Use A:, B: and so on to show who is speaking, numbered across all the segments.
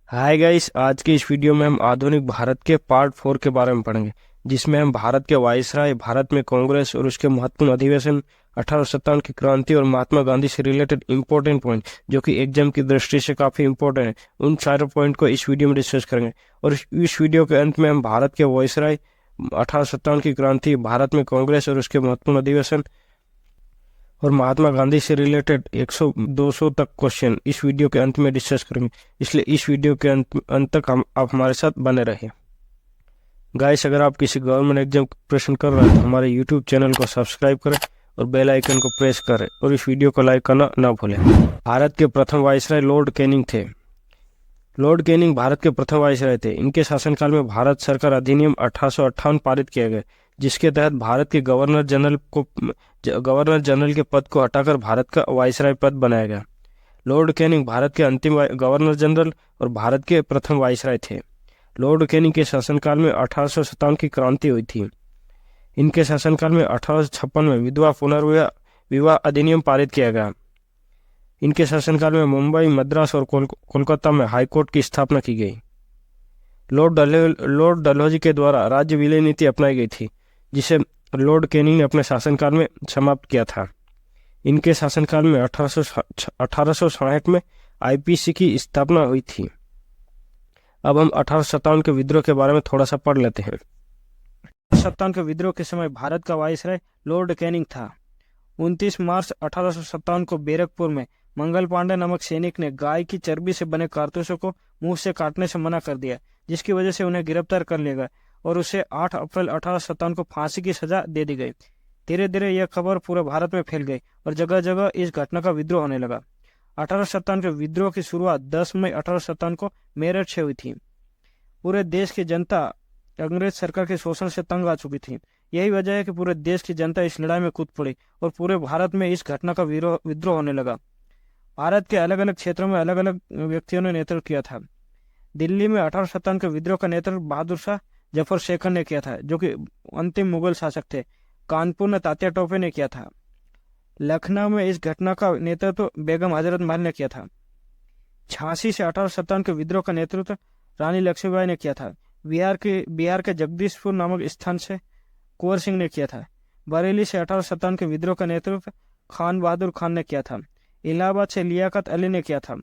A: Hi guys, आज की इस वीडियो में हम आधुनिक भारत के पार्ट 4 के बारे में पढ़ेंगे, जिसमें हम भारत के वायसराय, भारत में कांग्रेस और उसके महत्वपूर्ण अधिवेशन, 1857 की क्रांति और महात्मा गांधी से रिलेटेड इंपॉर्टेंट पॉइंट जो कि एग्जाम की दृष्टि से काफी इंपॉर्टेंट है, उन सारे पॉइंट को इस वीडियो में डिस्कस करेंगे। और इस वीडियो के अंत में हम भारत के वायसराय, 1857 की क्रांति, भारत में कांग्रेस और उसके महत्वपूर्ण अधिवेशन और महात्मा गांधी से रिलेटेड 100-200 तक क्वेश्चन इस वीडियो के अंत में डिस्कस करेंगे। इसलिए इस वीडियो के अंत तक आप हमारे साथ बने रहिए। गाइस, अगर आप किसी गवर्नमेंट एग्जाम प्रिपरेशन कर रहे हैं तो हमारे यूट्यूब चैनल को सब्सक्राइब करें और बेल आइकन को प्रेस करें और इस वीडियो को लाइक करना ना भूलें। भारत के प्रथम वायसराय लॉर्ड कैनिंग थे। लॉर्ड कैनिंग भारत के प्रथम वायसराय थे। इनके शासनकाल में भारत सरकार अधिनियम 1858 पारित किया गया, जिसके तहत भारत के गवर्नर जनरल के पद को हटाकर भारत का वायसराय पद बनाया गया। लॉर्ड कैनिंग भारत के अंतिम गवर्नर जनरल और भारत के प्रथम वायसराय थे। लॉर्ड कैनिंग के शासनकाल में 1857 की क्रांति हुई थी। इनके शासनकाल में 1856 में विधवा पुनर्विवाह अधिनियम पारित किया गया। इनके शासनकाल में मुंबई, मद्रास और कोलकाता में हाईकोर्ट की स्थापना की गई। लॉर्ड डलहौजी के द्वारा राज्य विलय नीति अपनाई गई थी, जिसे लॉर्ड कैनिंग ने अपने शासनकाल में समाप्त किया था। इनके शासनकाल में 1860 में आईपीसी की स्थापना हुई थी। अब हम 1857 के विद्रोह के बारे में थोड़ा सा पढ़ लेते हैं। 1857 के विद्रोह के समय भारत का वायसराय लॉर्ड कैनिंग था। 29 मार्च 1857 को बैरकपुर में मंगल पांडे नामक सैनिक ने गाय की चर्बी से बने कारतूसों को मुंह से काटने से मना कर दिया, जिसकी वजह से उन्हें गिरफ्तार कर लिया गया और उसे 8 अप्रैल 1857 को फांसी की सजा दे दी गई। धीरे धीरे यह खबर पूरे भारत में फैल गई और जगह जगह इस घटना का विद्रोह होने लगा। 1857 के विद्रोह की शुरुआत 10 मई 1857 को मेरठ से हुई थी। पूरे देश की जनता अंग्रेज सरकार के शोषण से तंग आ चुकी थी। यही वजह है कि पूरे देश की जनता इस लड़ाई में कूद पड़ी और पूरे भारत में इस घटना का विद्रोह होने लगा। भारत के अलग अलग क्षेत्रों में अलग अलग व्यक्तियों ने नेतृत्व किया था। दिल्ली में 1857 के विद्रोह का नेतृत्व बहादुर शाह जफर शेखर ने किया था, जो कि अंतिम मुगल शासक थे। कानपुर में तात्या टोपे ने किया था। लखनऊ में इस घटना का नेतृत्व बेगम हजरत महल ने किया था। झांसी से 1857 के विद्रोह का नेतृत्व रानी लक्ष्मीबाई ने किया था। बिहार के जगदीशपुर नामक स्थान से कुंवर सिंह ने किया था। बरेली से 1857 के विद्रोह का नेतृत्व खान बहादुर खान ने किया था। इलाहाबाद से लियाकत अली ने किया था।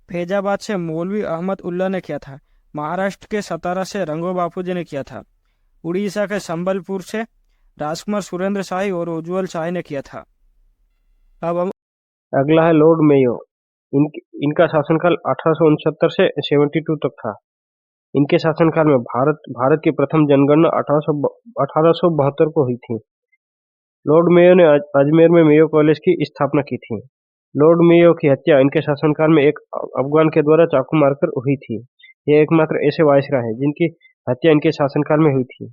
A: फैजाबाद से मौलवी अहमद उल्ला ने किया था। महाराष्ट्र के सतारा से रंगो बापूजी ने किया था। उड़ीसा के संबलपुर से राजकुमार सुरेंद्र शाही और उज्जवल शाही ने किया था। अब हम अगला है लॉर्ड मेयो। इनका शासनकाल 1869 से 72 तक था। इनके शासनकाल में भारत की प्रथम जनगणना 1872 को हुई थी। लॉर्ड मेयो ने अजमेर में मेयो कॉलेज की स्थापना की थी। लॉर्ड मेयो की हत्या इनके शासनकाल में एक अफगान के द्वारा चाकू मारकर हुई थी। यह एकमात्र ऐसे वायसराय हैं जिनकी हत्या इनके शासनकाल में हुई थी।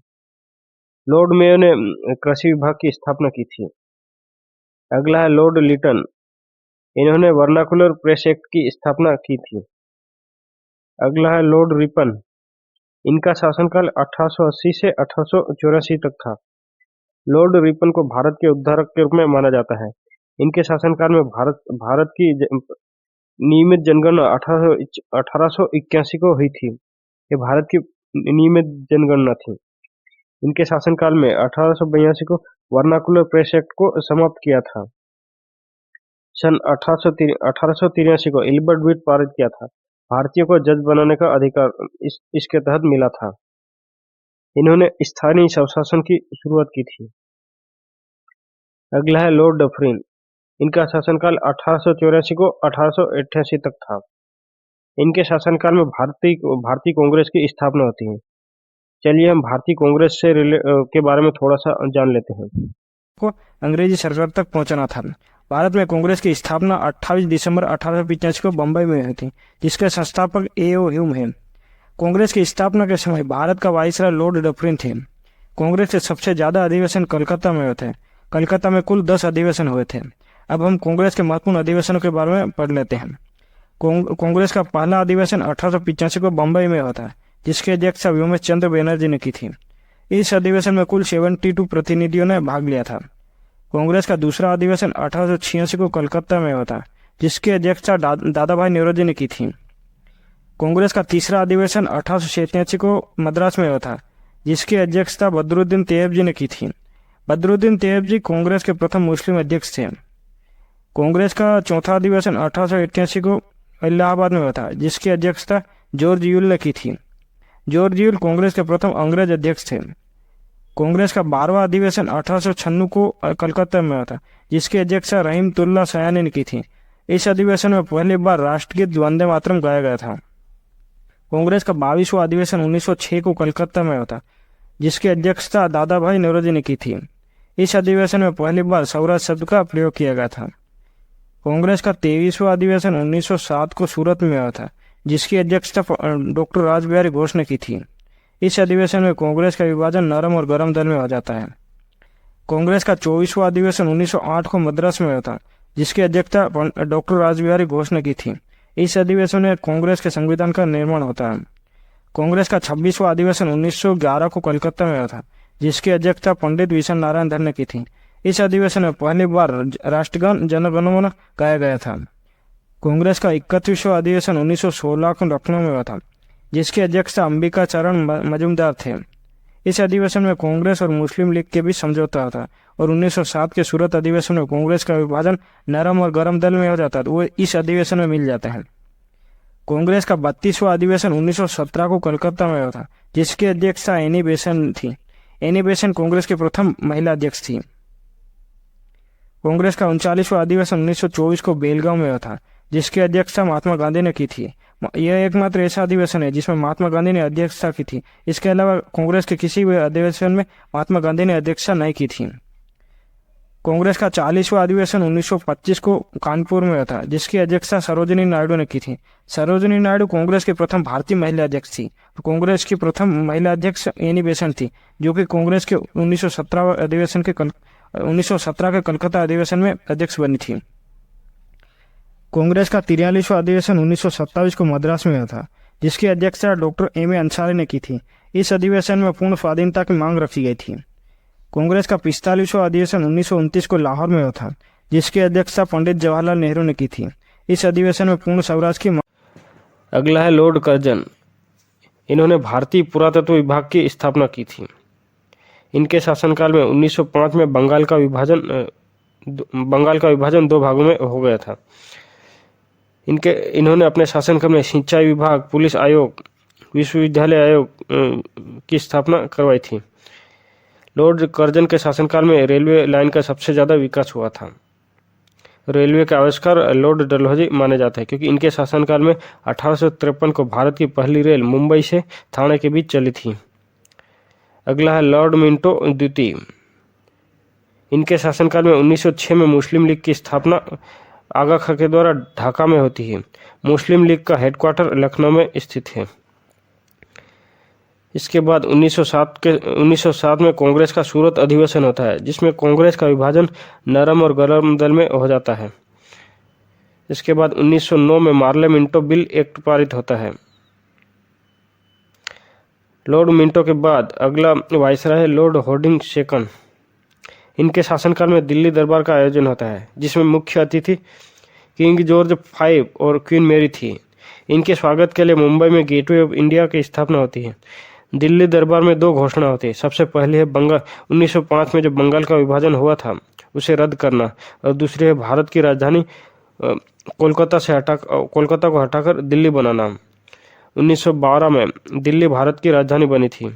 A: लॉर्ड मेयो ने कृषि विभाग की स्थापना की थी। अगला है लॉर्ड लिटन। इन्होंने वर्नाकुलर प्रेस एक्ट की स्थापना की थी। अगला है लॉर्ड रिपन। इनका शासनकाल 1880 से 1884 तक था। लॉर्ड रिपन को भारत के उद्धारक के रूप में माना जाता है। इनके शासनकाल में भारत की नियमित जनगणना 1881 को हुई थी। ये भारत की नियमित जनगणना थी। इनके शासनकाल में 1882 को वर्नाकुलर प्रेस एक्ट को समाप्त किया था। सन 1883 को इल्बर्ट बिल पारित किया था। भारतीयों को जज बनाने का अधिकार इसके तहत मिला था। इन्होंने स्थानीय स्वशासन की शुरुआत की थी। अगला है लॉर्ड डफरिन। इनका शासनकाल 1884 को 1888 तक था। इनके शासनकाल में भारतीय कांग्रेस की स्थापना होती है। चलिए हम भारतीय कांग्रेस के बारे में थोड़ा सा जान लेते हैं। को अंग्रेजी सरकार तक पहुंचाना था। भारत में कांग्रेस की स्थापना 28 दिसंबर 1885 को बंबई में हुई थी, जिसके संस्थापक A.O. ह्यूम हैं। कांग्रेस की स्थापना के समय भारत का वायसराय लॉर्ड डफरिन थे। कांग्रेस के सबसे ज्यादा अधिवेशन कलकत्ता में हुए थे। कलकत्ता में कुल 10 अधिवेशन हुए थे। अब हम कांग्रेस के महत्वपूर्ण अधिवेशनों के बारे में पढ़ लेते हैं। कांग्रेस का पहला अधिवेशन 1885 को बंबई में हुआ था, जिसकी अध्यक्षता व्योमेश चंद्र बनर्जी ने की थी। इस अधिवेशन में कुल 72 प्रतिनिधियों ने भाग लिया था।
B: कांग्रेस का दूसरा अधिवेशन 1886 को कलकत्ता में हुआ था, जिसकी अध्यक्षता दादा भाई नौरोजी ने की थी। कांग्रेस का तीसरा अधिवेशन 1887 को मद्रास में हुआ था, जिसकी अध्यक्षता बदरुद्दीन तैयब जी ने की थी। बदरुद्दीन तैयब जी कांग्रेस के प्रथम मुस्लिम अध्यक्ष थे। कांग्रेस का चौथा अधिवेशन 1888 को इलाहाबाद में हुआ था, जिसकी अध्यक्षता जॉर्ज यूल ने की थी। जॉर्ज यूल कांग्रेस के प्रथम अंग्रेज अध्यक्ष थे। कांग्रेस का 12वां अधिवेशन 1896 को कलकत्ता में हुआ था, जिसकी अध्यक्षता रहीमतुल्लाह सयानी ने की थी। इस अधिवेशन में पहली बार राष्ट्रगीत वंदे मातरम गाया गया था। कांग्रेस का 22वां अधिवेशन 1906 को कलकत्ता में हुआ था, जिसकी अध्यक्षता दादा भाई नौरोजी ने की थी। इस अधिवेशन में पहली बार स्वराज शब्द का प्रयोग किया गया था। कांग्रेस का 23वां अधिवेशन 1907 को सूरत में हुआ था, जिसकी अध्यक्षता डॉक्टर रासबिहारी घोष ने की थी। इस अधिवेशन में कांग्रेस का विभाजन नरम और गरम दल में हो जाता है। कांग्रेस का 24वां अधिवेशन 1908 को मद्रास में हुआ था, जिसकी अध्यक्षता डॉक्टर रासबिहारी घोष ने की थी। इस अधिवेशन में कांग्रेस के संविधान का निर्माण होता है। कांग्रेस का 26वां अधिवेशन 1911 को कलकत्ता में हुआ था, जिसकी अध्यक्षता पंडित विशन नारायण धर ने की थी। इस अधिवेशन में पहली बार राष्ट्रगान जन गण मन गाया गया था। कांग्रेस का 31वां अधिवेशन 1916 को लखनऊ में हुआ था, जिसकी अध्यक्षता अंबिका चरण मजूमदार थे। इस अधिवेशन में कांग्रेस और मुस्लिम लीग के बीच समझौता था और 1907 के सूरत अधिवेशन में कांग्रेस का विभाजन नरम और गरम दल में हो जाता है, तो वो इस अधिवेशन में मिल जाता है। कांग्रेस का 32वां अधिवेशन 1917 को कलकत्ता में हुआ था, जिसकी अध्यक्षता एनी बेसेंट थी। एनी बेसेंट कांग्रेस के प्रथम महिला अध्यक्ष थी। कांग्रेस का 39वां अधिवेशन 1924 को बेलगांव में हुआ था, जिसकी अध्यक्षता महात्मा गांधी ने की थी। यह एकमात्र ऐसा अधिवेशन है जिसमें महात्मा गांधी ने अध्यक्षता की थी। इसके अलावा कांग्रेस के किसी भी अधिवेशन में महात्मा गांधी ने अध्यक्षता नहीं की थी। कांग्रेस का 40वां अधिवेशन 1925 को कानपुर में हुआ था, जिसकी अध्यक्षता सरोजिनी नायडू ने की थी। सरोजिनी नायडू कांग्रेस की प्रथम भारतीय महिला अध्यक्ष थी। कांग्रेस की प्रथम महिला अध्यक्ष एनी बेसेंट थी, जो कि कांग्रेस के 1917 के कलकत्ता अधिवेशन में अध्यक्ष बनी थी। कांग्रेस का 43वां अधिवेशन 1927 को मद्रास में हुआ था, जिसकी अध्यक्षता डॉक्टर एम ए अंसारी ने की थी। इस अधिवेशन में पूर्ण स्वाधीनता की मांग रखी गई थी। कांग्रेस का 45वां अधिवेशन 1929 को लाहौर में हुआ था, जिसकी अध्यक्षता पंडित जवाहरलाल नेहरू ने की थी। इस अधिवेशन में पूर्ण स्वराज की
A: अगला है लॉर्ड कर्जन। इन्होंने भारतीय पुरातत्व विभाग की स्थापना की थी। इनके शासनकाल में 1905 में बंगाल का विभाजन दो भागों में हो गया था। इन्होंने अपने शासनकाल में सिंचाई विभाग, पुलिस आयोग, विश्वविद्यालय आयोग की स्थापना करवाई थी। लॉर्ड कर्जन के शासनकाल में रेलवे लाइन का सबसे ज़्यादा विकास हुआ था। रेलवे के आविष्कार लॉर्ड डलहौजी माने जाते हैं, क्योंकि इनके शासनकाल में 1853 को भारत की पहली रेल मुंबई से थाने के बीच चली थी। अगला है लॉर्ड मिंटो द्वितीय। इनके शासनकाल में 1906 में मुस्लिम लीग की स्थापना आगा खां के द्वारा ढाका में होती है। मुस्लिम लीग का हेडक्वार्टर लखनऊ में स्थित है। इसके बाद 1907 में कांग्रेस का सूरत अधिवेशन होता है, जिसमें कांग्रेस का विभाजन नरम और गरम दल में हो जाता है। इसके बाद 1909 में मार्ले मिंटो बिल एक्ट पारित होता है। लॉर्ड मिंटो के बाद अगला वायसराय है लॉर्ड हार्डिंग सेकंड। इनके शासनकाल में दिल्ली दरबार का आयोजन होता है, जिसमें मुख्य अतिथि किंग जॉर्ज V और क्वीन मैरी थी। इनके स्वागत के लिए मुंबई में गेटवे ऑफ इंडिया की स्थापना होती है। दिल्ली दरबार में दो घोषणा होती है। सबसे पहले है 1905 में जो बंगाल का विभाजन हुआ था उसे रद्द करना, और दूसरी है भारत की राजधानी कोलकाता को हटाकर दिल्ली बनाना। 1912 में दिल्ली भारत की राजधानी बनी थी।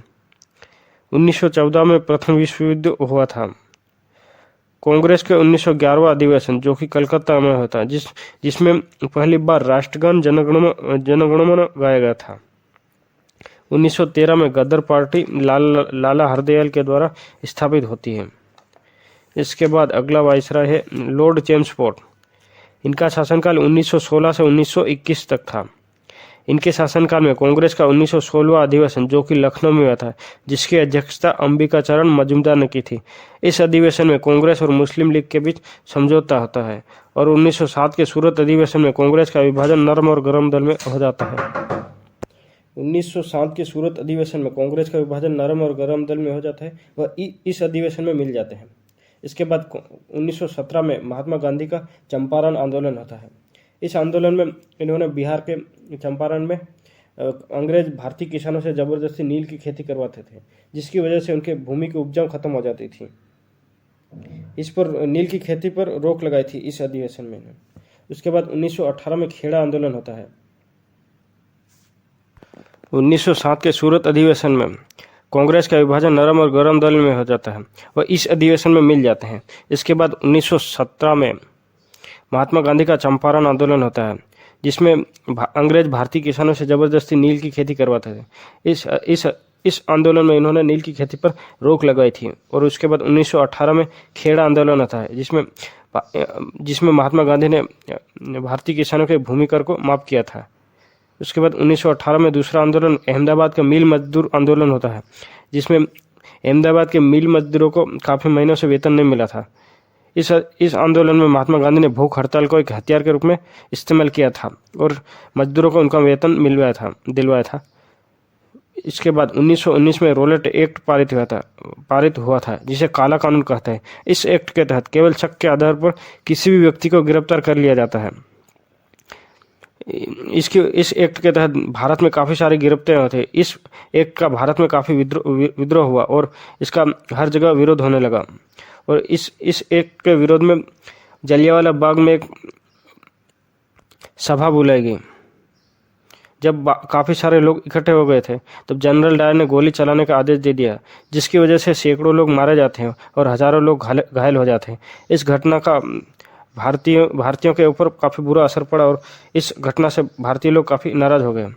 A: 1914 में प्रथम विश्व युद्ध हुआ था। कांग्रेस के 1911वां अधिवेशन जो कि कलकत्ता में होता है, जिसमें पहली बार राष्ट्रगान जनगणमन गाया गया था। 1913 में गदर पार्टी लाला हरदयाल के द्वारा स्थापित होती है। इसके बाद अगला वायसराय है लॉर्ड चेम्सफोर्ड। इनका शासनकाल 1916 से 1921 तक था। इनके शासनकाल में कांग्रेस का 1916वां अधिवेशन जो कि लखनऊ में हुआ था, जिसकी अध्यक्षता अंबिका चरण मजूमदार ने की थी। इस अधिवेशन में कांग्रेस और मुस्लिम लीग के बीच समझौता होता है, और 1907 के सूरत अधिवेशन में कांग्रेस का विभाजन नरम और गरम दल में हो जाता है। 1907 के सूरत अधिवेशन में कांग्रेस का विभाजन नरम और गरम दल में हो जाता है, वह इस अधिवेशन में मिल जाते हैं। इसके बाद 1917 में महात्मा गांधी का चंपारण आंदोलन होता है। इस आंदोलन में इन्होंने बिहार के चंपारण में अंग्रेज भारतीय किसानों से ज़बरदस्ती नील की खेती करवाते थे, जिसकी वजह से उनके भूमि की उपजाऊ खत्म हो जाती थी। इस पर नील की खेती पर रोक लगाई थी इस अधिवेशन में। उसके बाद 1918 में खेड़ा आंदोलन होता है। 1907 के सूरत अधिवेशन में कांग्रेस का विभाजन नरम और गरम दल में हो जाता है, वह इस अधिवेशन में मिल जाते हैं। इसके बाद 1917 में महात्मा गांधी का चंपारण आंदोलन होता है, जिसमें अंग्रेज भारतीय किसानों से ज़बरदस्ती नील की खेती करवाते थे। इस आंदोलन में इन्होंने नील की खेती पर रोक लगाई थी। और उसके बाद 1918 में खेड़ा आंदोलन आता है, जिसमें महात्मा गांधी ने भारतीय किसानों के भूमि कर को माफ़ किया था। उसके बाद 1918 में दूसरा आंदोलन अहमदाबाद का मिल मजदूर आंदोलन होता है, जिसमें अहमदाबाद के मिल मजदूरों को काफ़ी महीनों से वेतन नहीं मिला था। इस आंदोलन में महात्मा गांधी ने भूख हड़ताल को एक हथियार के रूप में इस्तेमाल किया था और मजदूरों को उनका वेतन दिलवाया था। इसके बाद 1919 में रोलेट एक्ट पारित हुआ था, जिसे काला कानून कहते हैं। इस एक्ट के तहत केवल शक के आधार पर किसी भी व्यक्ति को गिरफ्तार कर लिया जाता है। इस एक्ट के तहत भारत में काफ़ी सारी गिरफ्तारियां होती है। इस एक्ट का भारत में काफ़ी विद्रोह हुआ और इसका हर जगह विरोध होने लगा। और इस एक्ट के विरोध में जलियांवाला बाग में एक सभा बुलाई गई। जब काफ़ी सारे लोग इकट्ठे हो गए थे, तब जनरल डायर ने गोली चलाने का आदेश दे दिया, जिसकी वजह से सैकड़ों लोग मारे जाते हैं और हजारों लोग घायल हो जाते हैं। इस घटना का भारतीयों के ऊपर काफ़ी बुरा असर पड़ा और इस घटना से भारतीय लोग काफ़ी नाराज़ हो गए।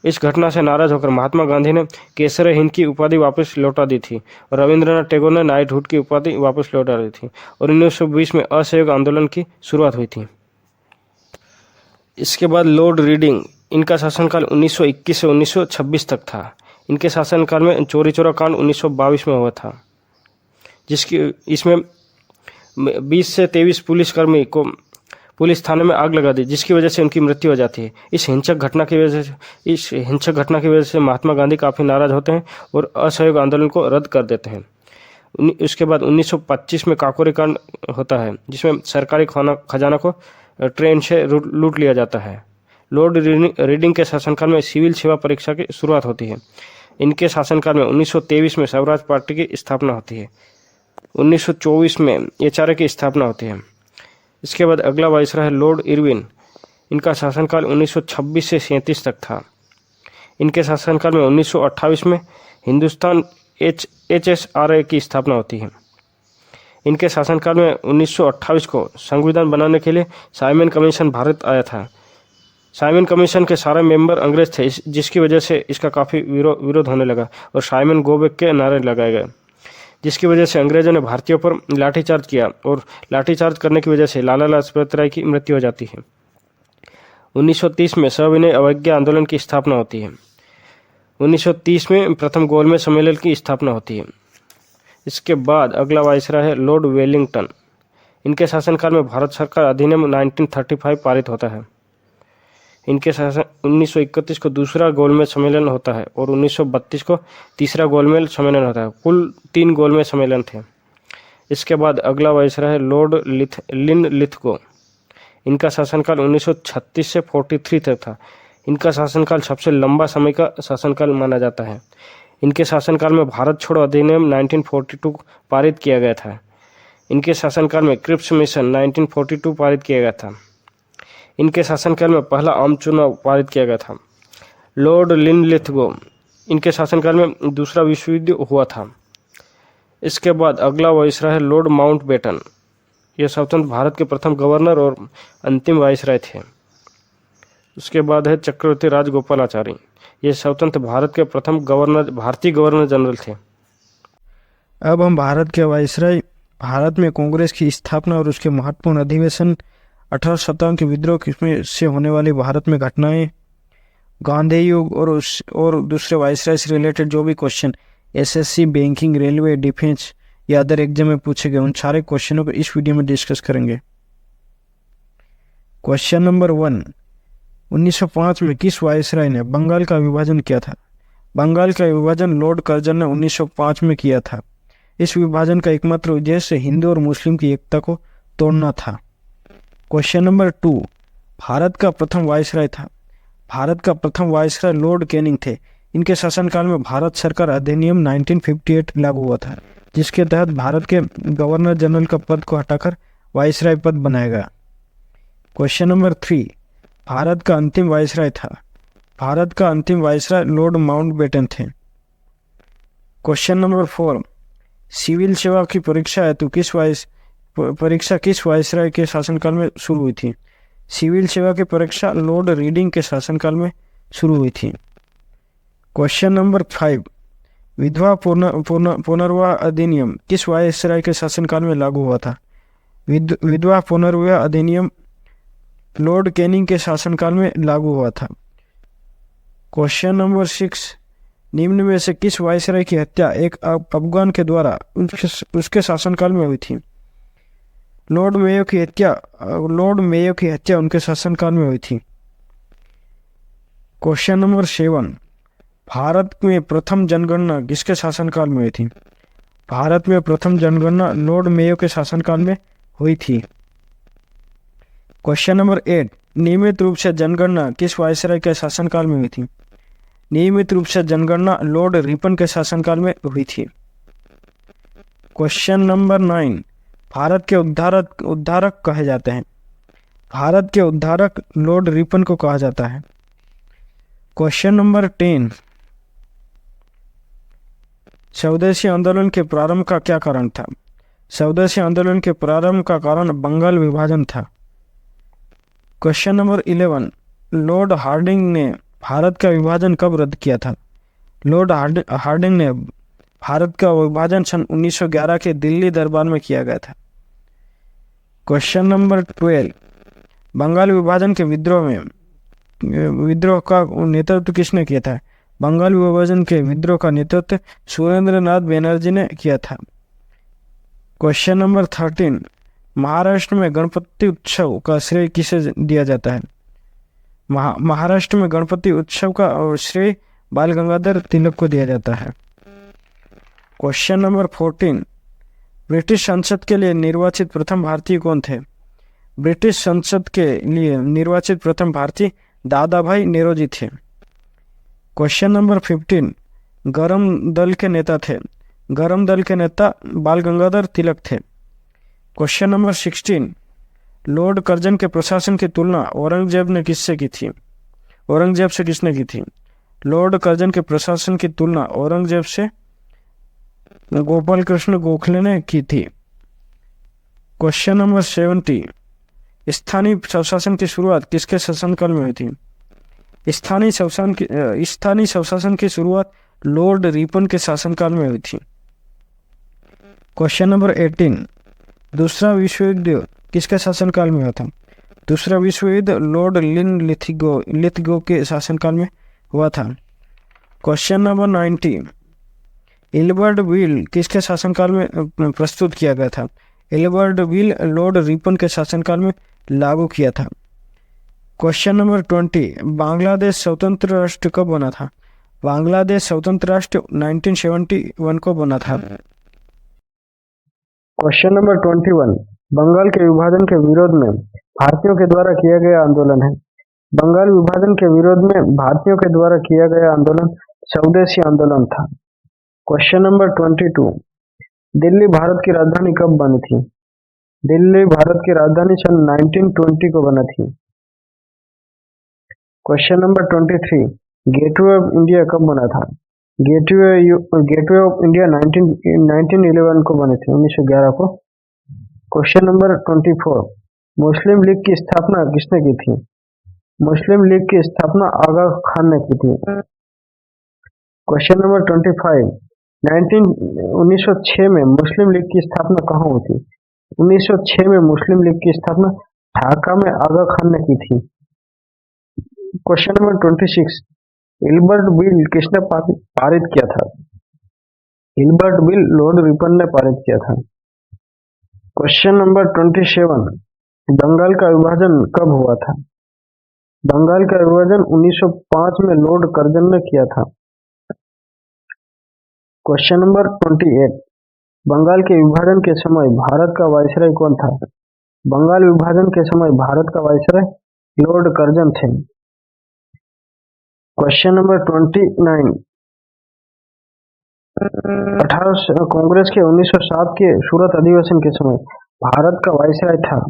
A: इस घटना से नाराज़ होकर महात्मा गांधी ने केसर हिंद की उपाधि वापस लौटा दी थी और रविंद्रनाथ टैगोर ने नाइटहुड की उपाधि वापस लौटा दी थी और 1920 में असहयोग आंदोलन की शुरुआत हुई थी। इसके बाद लॉर्ड रीडिंग, इनका शासनकाल 1921 से 1926 तक था। इनके शासनकाल में चोरी चोरा कांड 1922 में हुआ था, इसमें 20 से 23 पुलिसकर्मी को पुलिस थाने में आग लगा दी, जिसकी वजह से उनकी मृत्यु हो जाती है। इस हिंसक घटना की वजह से महात्मा गांधी काफ़ी नाराज होते हैं और असहयोग आंदोलन को रद्द कर देते हैं। उसके बाद 1925 में काकोरी कांड होता है, जिसमें सरकारी खजाना को ट्रेन से लूट लिया जाता है। लॉर्ड रीडिंग के शासनकाल में सिविल सेवा परीक्षा की शुरुआत होती है। इनके शासनकाल में 1923 में स्वराज पार्टी की स्थापना होती है। 1924 में एचआरए की स्थापना होती है। इसके बाद अगला वायसराय है लॉर्ड इरविन। इनका शासनकाल 1926 से 37 तक था। इनके शासनकाल में 1928 में हिंदुस्तान HSRA की स्थापना होती है। इनके शासनकाल में 1928 को संविधान बनाने के लिए साइमन कमीशन भारत आया था। साइमन कमीशन के सारे मेंबर अंग्रेज थे, जिसकी वजह से इसका काफ़ी विरोध होने लगा और साइमन गो बैक के नारे लगाए गए, जिसकी वजह से अंग्रेजों ने भारतीयों पर लाठीचार्ज किया और लाठीचार्ज करने की वजह से लाला लाजपत राय की मृत्यु हो जाती है। 1930 में सविनय अवज्ञा आंदोलन की स्थापना होती है। 1930 में प्रथम गोलमेज सम्मेलन की स्थापना होती है। इसके बाद अगला वायसराय है लॉर्ड वेलिंगटन। इनके शासनकाल में भारत सरकार अधिनियम 1935 पारित होता है। इनके शासन 1931 को दूसरा गोलमेज सम्मेलन होता है और 1932 को तीसरा गोलमेज सम्मेलन होता है। कुल 3 गोलमेज सम्मेलन थे। इसके बाद अगला वायसराय है लॉर्ड लिनलिथगो। इनका शासनकाल 1936 से 43 तक था। इनका शासनकाल सबसे लंबा समय का शासनकाल माना जाता है। इनके शासनकाल में भारत छोड़ो अधिनियम 1942 पारित किया गया था। इनके शासनकाल में क्रिप्स मिशन 1942 पारित किया गया था। इनके शासनकाल में पहला आम चुनाव पारित किया गया था। लॉर्ड लिनलिथगो, इनके शासनकाल में दूसरा विश्व युद्ध हुआ था। इसके बाद अगला वायसराय है लॉर्ड माउंटबेटन। यह स्वतंत्र भारत के प्रथम गवर्नर और अंतिम वायसराय थे। उसके बाद है चक्रवर्ती राजगोपालाचारी। ये स्वतंत्र भारत के प्रथम भारतीय गवर्नर जनरल थे।
B: अब हम भारत के वायसराय, भारत में कांग्रेस की स्थापना और उसके महत्वपूर्ण अधिवेशन, 1857 के विद्रोह से होने वाली भारत में घटनाएं, गांधी युग और दूसरे वायसराय से रिलेटेड जो भी question SSC, banking, railway, defence या अदर एग्जाम में पूछे गए, उन सारे क्वेश्चनों को इस वीडियो में डिस्कस करेंगे। क्वेश्चन नंबर 1, 1905 में किस वायसराय ने बंगाल का विभाजन किया था? बंगाल का विभाजन लॉर्ड कर्जन ने 1905 में किया था। इस विभाजन का एकमात्र उद्देश्य हिंदू और मुस्लिम की एकता को तोड़ना था। क्वेश्चन नंबर 2, भारत का प्रथम वायसराय था। भारत का प्रथम वायसराय लॉर्ड कैनिंग थे। इनके शासनकाल में भारत सरकार अधिनियम 1958 लागू हुआ था, जिसके तहत भारत के गवर्नर जनरल का पद को हटाकर वायसराय पद बनाया गया। क्वेश्चन नंबर 3, भारत का अंतिम वायसराय था। भारत का अंतिम वायसराय लॉर्ड माउंटबेटन थे। क्वेश्चन नंबर 4, सिविल सेवा की परीक्षा हेतु किस वायसराय के शासनकाल में शुरू हुई थी? सिविल सेवा की परीक्षा लॉर्ड रीडिंग के शासनकाल में शुरू हुई थी। क्वेश्चन नंबर 5, विधवा पुनर्विवाह अधिनियम किस वायसराय के शासनकाल में लागू हुआ था? विधवा पुनर्विवाह अधिनियम लॉर्ड कैनिंग के शासनकाल में लागू हुआ था। क्वेश्चन नंबर 6, निम्न में से किस वायसराय की हत्या एक अफगान के द्वारा उसके शासनकाल में हुई थी? लॉर्ड मेयो की हत्या उनके शासनकाल में हुई थी। क्वेश्चन नंबर 7, भारत में प्रथम जनगणना किसके शासनकाल में हुई थी? भारत में प्रथम जनगणना लॉर्ड मेयो के शासनकाल में हुई थी। क्वेश्चन नंबर 8, नियमित रूप से जनगणना किस वायसराय के शासनकाल में हुई थी? नियमित रूप से जनगणना लॉर्ड रिपन के शासनकाल में हुई थी। क्वेश्चन नंबर 9, भारत के उद्धारक कहे जाते हैं। भारत के उद्धारक लॉर्ड रिपन को कहा जाता है। क्वेश्चन नंबर 10, स्वदेशी आंदोलन के प्रारंभ का क्या कारण था? स्वदेशी आंदोलन के प्रारंभ का कारण बंगाल विभाजन था। क्वेश्चन नंबर 11, लॉर्ड हार्डिंग ने भारत का विभाजन कब रद्द किया था? लॉर्ड हार्डिंग ने भारत का विभाजन सन 1911 के दिल्ली दरबार में किया गया था। क्वेश्चन नंबर 12, बंगाल विभाजन के विद्रोह का नेतृत्व किसने किया था? बंगाल विभाजन के विद्रोह का नेतृत्व सुरेंद्रनाथ बैनर्जी ने किया था। क्वेश्चन नंबर 13, महाराष्ट्र में गणपति उत्सव का श्रेय किसे दिया जाता है? महाराष्ट्र में गणपति उत्सव का श्रेय बाल गंगाधर तिलक को दिया जाता है। क्वेश्चन नंबर 14, ब्रिटिश संसद के लिए निर्वाचित प्रथम भारतीय कौन थे? ब्रिटिश संसद के लिए निर्वाचित प्रथम भारतीय दादा भाई नेरोजी थे। क्वेश्चन नंबर 15, गरम दल के नेता थे। गरम दल के नेता बाल गंगाधर तिलक थे। क्वेश्चन नंबर 16, लॉर्ड कर्जन के प्रशासन की तुलना औरंगजेब से किसने की थी? लॉर्ड कर्जन के प्रशासन की तुलना औरंगजेब से गोपाल कृष्ण गोखले ने की थी। क्वेश्चन नंबर 17, स्थानीय स्वशासन की शुरुआत किसके शासनकाल में हुई थी? स्थानीय स्वशासन की शुरुआत लॉर्ड रिपन के शासनकाल में हुई थी। क्वेश्चन नंबर 18, दूसरा विश्व युद्ध किसके शासनकाल में हुआ था? दूसरा विश्व युद्ध लॉर्ड लिथगो के शासनकाल में हुआ था। क्वेश्चन नंबर 19, एल्बर्ट बिल किसके शासनकाल में प्रस्तुत किया गया था? एल्बर्ट बिल लॉर्ड रिपन के शासनकाल में लागू किया था। क्वेश्चन नंबर 20, बांग्लादेश स्वतंत्र राष्ट्र कब बना था? बांग्लादेश स्वतंत्र राष्ट्र 1971 को बना था। क्वेश्चन नंबर 21, बंगाल के विभाजन के विरोध में भारतीयों के द्वारा किया गया आंदोलन है। बंगाल विभाजन के विरोध में भारतीयों के द्वारा किया गया आंदोलन स्वदेशी आंदोलन था। क्वेश्चन नंबर 22, दिल्ली भारत की राजधानी कब बनी थी? दिल्ली भारत की राजधानी सन 1920 को बनी थी। Question number 23, gateway of India कब बना था? गेटवे ऑफ इंडिया 1911 को बने थे, 1911 को। क्वेश्चन नंबर 24, मुस्लिम लीग की स्थापना किसने की थी? मुस्लिम लीग की स्थापना आगा खान ने की थी। क्वेश्चन नंबर 25, 1906 में मुस्लिम लीग की स्थापना कहाँ हुई थी? 1906 में मुस्लिम लीग की स्थापना ढाका में आगा खान ने की थी। क्वेश्चन नंबर 26, हिल्बर्ट बिल किसने पारित किया था? हिल्बर्ट बिल लॉर्ड रिपन ने पारित किया था। क्वेश्चन नंबर 27, बंगाल का विभाजन कब हुआ था? बंगाल का विभाजन 1905 में लॉर्ड कर्जन ने किया था। क्वेश्चन नंबर 28,
C: बंगाल के विभाजन के समय भारत का वायसराय कौन था? बंगाल विभाजन के समय भारत का वायसराय लॉर्ड कर्जन थे। क्वेश्चन नंबर 29, कांग्रेस के 1907 के सूरत अधिवेशन के समय भारत का वायसराय था।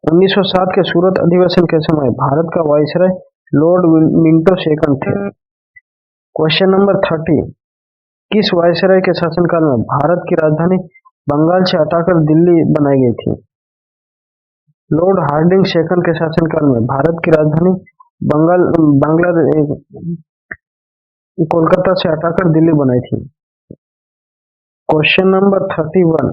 C: 1907 के सूरत अधिवेशन के समय भारत का वायसराय लॉर्ड मिंटो सेकंड थे। क्वेश्चन नंबर 30, किस वायसराय के शासनकाल में भारत की राजधानी बंगाल से हटाकर दिल्ली बनाई गई थी? लॉर्ड हार्डिंग सेकंड के शासनकाल में भारत की राजधानी कोलकाता से हटाकर दिल्ली बनाई थी। क्वेश्चन नंबर 31,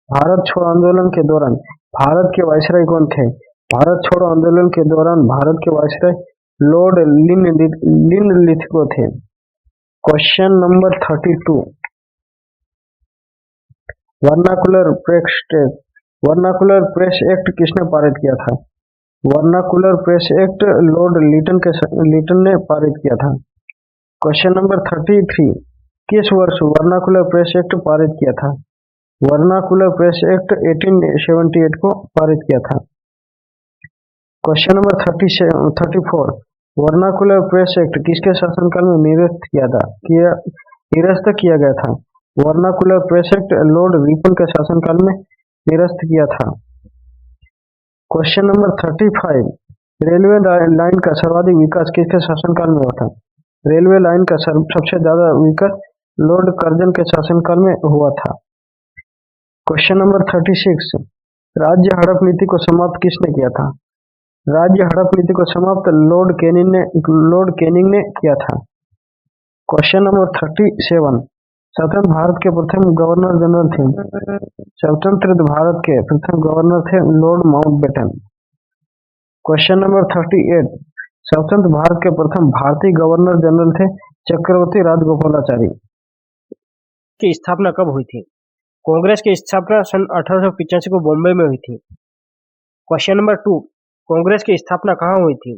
C: भारत छोड़ो आंदोलन के दौरान भारत के वायसराय कौन थे? भारत छोड़ो आंदोलन के दौरान भारत के वायसराय लॉर्ड लिनलिथगो थे। Question number 32, vernacular press act किसने पारित किया था? Vernacular press act Lord Lytton ने पारित किया था। क्वेश्चन नंबर 33, किस वर्ष वर्नाकुलर प्रेस एक्ट पारित किया था? वर्नाकुलर प्रेस एक्ट 1878 को पारित किया था। Question number 34, vernacular press act किसके शासनकाल में निरस्त किया गया था? Vernacular press act Lord Ripon के शासनकाल में निरस्त किया था। क्वेश्चन नंबर 35, रेलवे लाइन का सर्वाधिक विकास किसके शासनकाल में हुआ था? रेलवे लाइन का सबसे ज्यादा विकास लॉर्ड कर्जन के शासनकाल में हुआ था। क्वेश्चन नंबर 36, राज्य हड़प नीति को समाप्त किसने किया था? राज्य हड़प नीति को समाप्त लॉर्ड कैनिंग ने किया था। क्वेश्चन नंबर 37, स्वतंत्र भारत के प्रथम गवर्नर जनरल थे? स्वतंत्र भारत के प्रथम गवर्नर थे लॉर्ड माउंटबेटन। क्वेश्चन नंबर 38, स्वतंत्र भारत के प्रथम भारतीय गवर्नर जनरल थे चक्रवर्ती राजगोपालाचारी।
A: की स्थापना कब हुई थी? कांग्रेस की स्थापना सन 1885 को बॉम्बे में हुई थी। क्वेश्चन नंबर 2, कांग्रेस की स्थापना कहाँ हुई थी?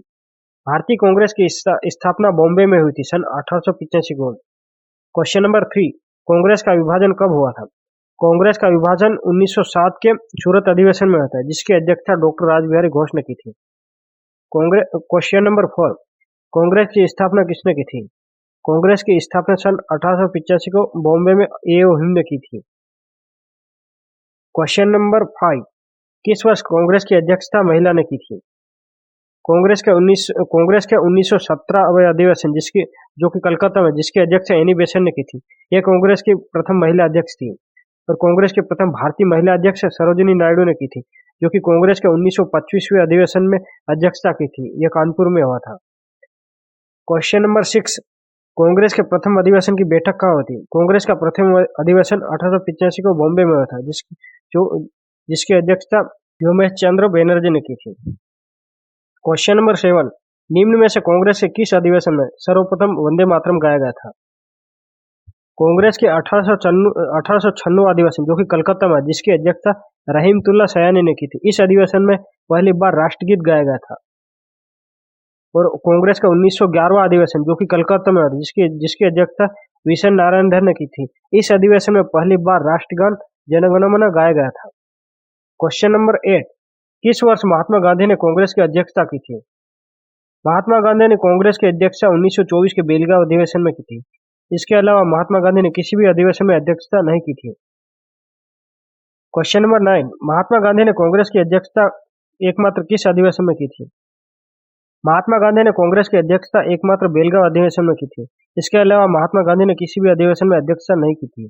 A: भारतीय कांग्रेस की स्थापना बॉम्बे में हुई थी सन 1885 को। क्वेश्चन नंबर 3, कांग्रेस का विभाजन कब हुआ था? कांग्रेस का विभाजन 1907 के सूरत अधिवेशन में हुआ था, जिसकी अध्यक्षता डॉक्टर रासबिहारी घोष ने की थी। क्वेश्चन नंबर 4, कांग्रेस की स्थापना किसने की थी? कांग्रेस की स्थापना सन 1885 को बॉम्बे में A.O. हिंद ने की थी। क्वेश्चन नंबर 5, किस वर्ष कांग्रेस की अध्यक्षता महिला ने की थी? कांग्रेस के 1917 अधिवेशन जो कि कलकत्ता में, जिसकी अध्यक्षता एनी बेसेंट ने की थी। यह कांग्रेस की प्रथम महिला अध्यक्ष थी। और कांग्रेस के प्रथम भारतीय महिला अध्यक्ष सरोजिनी नायडू ने की थी, जो कि कांग्रेस के 1925वें अधिवेशन में अध्यक्षता की थी। यह कानपुर में हुआ था। क्वेश्चन नंबर 6, कांग्रेस के प्रथम अधिवेशन की बैठक कहाँ हुई थी? कांग्रेस का प्रथम अधिवेशन 1885 को बॉम्बे में हुआ था, जिसकी अध्यक्षता व्योमेश चंद्र बनर्जी ने की थी। क्वेश्चन नंबर 7, निम्न में से कांग्रेस के किस अधिवेशन में सर्वप्रथम वंदे मातरम गाया गया था? कांग्रेस के 1896 अधिवेशन, जो कि कलकत्ता में, जिसकी अध्यक्षता रहीमतुल्ला सयानी ने की थी। इस अधिवेशन में पहली बार राष्ट्रगीत गाया गया था। और कांग्रेस का 1911वां अधिवेशन, जो कि कलकत्ता में, जिसकी अध्यक्षता विशन नारायण धर ने की थी। इस अधिवेशन में पहली बार राष्ट्रगान जनगणमन गाया गया था। क्वेश्चन नंबर 8, किस वर्ष महात्मा गांधी ने कांग्रेस की अध्यक्षता की थी? महात्मा गांधी ने कांग्रेस की अध्यक्षता 1924 के बेलगांव अधिवेशन में की थी। इसके अलावा महात्मा गांधी ने किसी भी अधिवेशन में अध्यक्षता नहीं की थी। क्वेश्चन नंबर 9, महात्मा गांधी ने कांग्रेस की अध्यक्षता एकमात्र किस अधिवेशन में की थी? महात्मा गांधी ने कांग्रेस की अध्यक्षता एकमात्र बेलगांव अधिवेशन में की थी। इसके अलावा महात्मा गांधी ने किसी भी अधिवेशन में अध्यक्षता नहीं की थी।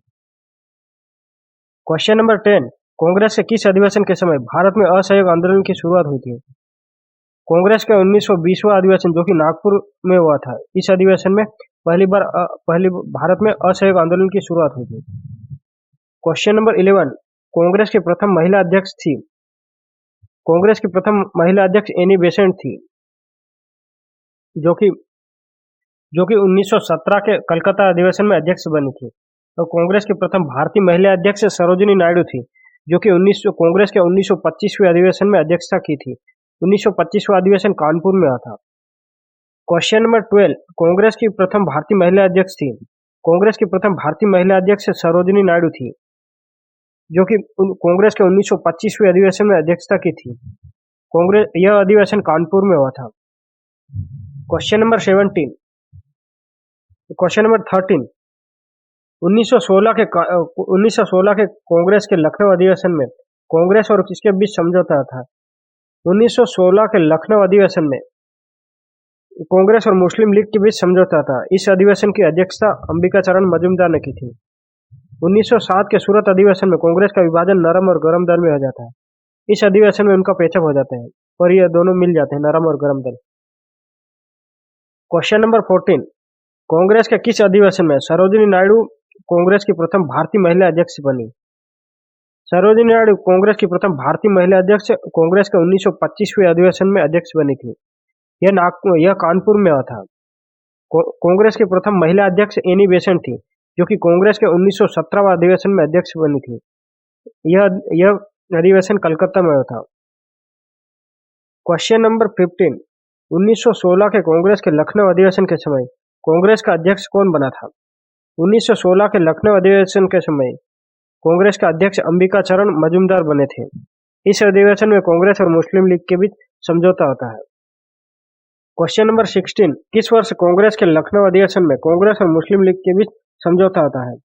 A: क्वेश्चन नंबर 10, कांग्रेस के किस अधिवेशन के समय भारत में असहयोग आंदोलन की शुरुआत हुई थी? कांग्रेस का 1920वां अधिवेशन, जो कि नागपुर में हुआ था। इस अधिवेशन में पहली बार भारत में असहयोग आंदोलन की शुरुआत हुई थी। क्वेश्चन नंबर 11, कांग्रेस की प्रथम महिला अध्यक्ष थी? कांग्रेस की प्रथम महिला अध्यक्ष एनी बेसेंट थी, जो कि 1917 के कलकत्ता अधिवेशन में अध्यक्ष बनी थी। और कांग्रेस की प्रथम भारतीय महिला अध्यक्ष सरोजिनी नायडू थी, जो कि कांग्रेस के 1925वें अधिवेशन में अध्यक्षता की थी। 1925वां अधिवेशन कानपुर में हुआ था। क्वेश्चन नंबर 12, कांग्रेस की प्रथम भारतीय महिला अध्यक्ष थी? कांग्रेस की प्रथम भारतीय महिला अध्यक्ष सरोजिनी नायडू थी।
C: जो कि कांग्रेस के 1925वें अधिवेशन में अध्यक्षता की थी। कांग्रेस यह अधिवेशन कानपुर में हुआ था। क्वेश्चन नंबर 13 1916 के कांग्रेस के लखनऊ अधिवेशन में कांग्रेस और किसके बीच समझौता था? 1916 के लखनऊ अधिवेशन में कांग्रेस और मुस्लिम लीग के बीच समझौता था। इस अधिवेशन की अध्यक्षता अंबिकाचरण मजूमदार ने की थी। 1907 के सूरत अधिवेशन में कांग्रेस का विभाजन नरम और गरम दल में हो जाता है। इस अधिवेशन में उनका पेचअप हो जाता है और ये दोनों मिल जाते हैं, नरम और गरम दल। क्वेश्चन नंबर 14 कांग्रेस के किस अधिवेशन में सरोजिनी नायडू कांग्रेस की प्रथम भारतीय महिला अध्यक्ष बनी? सरोजिनी नायडू कांग्रेस की प्रथम भारतीय महिला अध्यक्ष कांग्रेस के 1925वें अधिवेशन में अध्यक्ष बनी थी। यह कानपुर में हुआ था। कांग्रेस की प्रथम महिला अध्यक्ष एनी बेसेंट थी, जो कि कांग्रेस के 1917वें अधिवेशन में अध्यक्ष बनी थी। यह अधिवेशन कलकत्ता में हुआ था। क्वेश्चन नंबर 15 1916 के कांग्रेस के लखनऊ अधिवेशन के समय कांग्रेस का अध्यक्ष कौन बना था? 1916 के लखनऊ अधिवेशन के समय कांग्रेस का अध्यक्ष अंबिकाचरण मजूमदार बने थे। इस अधिवेशन में कांग्रेस और मुस्लिम लीग के बीच समझौता होता है। क्वेश्चन नंबर 16 किस वर्ष कांग्रेस के लखनऊ अधिवेशन में कांग्रेस और मुस्लिम लीग के बीच समझौता होता है?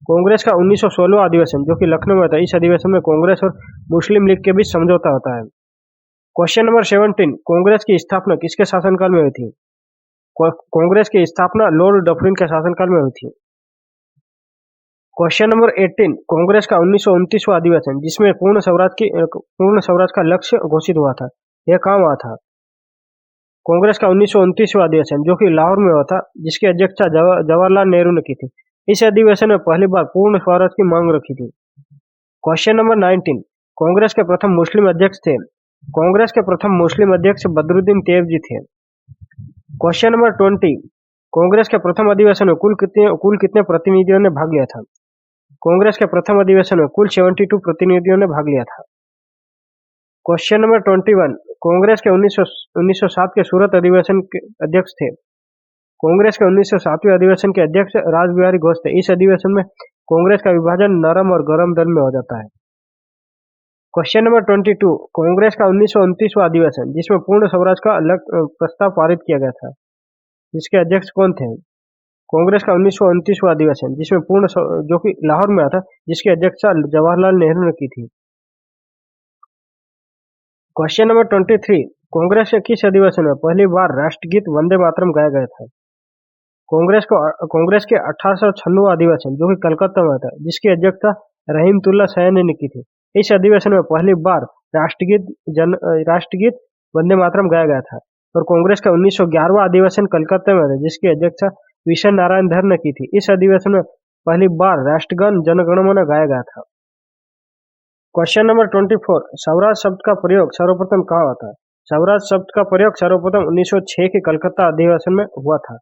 C: कांग्रेस का 1916वां अधिवेशन जो कि लखनऊ में था, इस अधिवेशन में कांग्रेस और मुस्लिम लीग के बीच समझौता होता है। क्वेश्चन नंबर 17 कांग्रेस की स्थापना किसके शासनकाल में हुई थी? कांग्रेस की स्थापना लॉर्ड डफरिन के शासनकाल में हुई थी। क्वेश्चन नंबर 18 कांग्रेस का 1929वां अधिवेशन जिसमें पूर्ण स्वराज का लक्ष्य घोषित हुआ था, यह कहाँ हुआ था? कांग्रेस का 1929वां अधिवेशन जो कि लाहौर में हुआ था, जिसकी अध्यक्षता जवाहरलाल नेहरू ने की थी। इस अधिवेशन में पहली बार पूर्ण स्वराज की मांग रखी थी। क्वेश्चन नंबर 19 कांग्रेस के प्रथम मुस्लिम अध्यक्ष थे। कांग्रेस के प्रथम मुस्लिम अध्यक्ष बदरुद्दीन तैयब थे। क्वेश्चन नंबर 20 कांग्रेस के प्रथम अधिवेशन में कुल कितने प्रतिनिधियों ने भाग लिया था? कांग्रेस के प्रथम अधिवेशन में कुल 72 प्रतिनिधियों ने भाग लिया था। क्वेश्चन नंबर 21 कांग्रेस के 1907 के सूरत अधिवेशन के अध्यक्ष थे। कांग्रेस के 1907वें अधिवेशन के अध्यक्ष रासबिहारी घोष थे। इस अधिवेशन में कांग्रेस का विभाजन नरम और गरम दल में हो जाता है। क्वेश्चन नंबर 22 कांग्रेस का 1929वां अधिवेशन जिसमें पूर्ण स्वराज का प्रस्ताव पारित किया गया था, जिसके अध्यक्ष कौन थे? कांग्रेस का 1929वां अधिवेशन जिसमें जो कि लाहौर में आता, जिसकी अध्यक्षता जवाहरलाल नेहरू ने की थी। क्वेश्चन नंबर 23 कांग्रेस के किस अधिवेशन में पहली बार राष्ट्रगीत वंदे मातरम गाया गया था? कांग्रेस के 1896वां अधिवेशन जो कि कलकत्ता में था, जिसकी अध्यक्षता रहीमतुल्ला सैनी ने की थी। इस अधिवेशन में पहली बार राष्ट्रगीत वंदे मातरम गाया गया था और कांग्रेस का 1911वां अधिवेशन कलकत्ता में था, जिसकी अध्यक्षता विशय नारायण धर ने की थी। इस अधिवेशन में पहली बार राष्ट्रगान जनगणमन गाया गया था। क्वेश्चन नंबर 24 स्वराज शब्द का प्रयोग सर्वप्रथम कहाँ हुआ था? स्वराज शब्द का प्रयोग सर्वप्रथम 1906 के कलकत्ता अधिवेशन में हुआ था।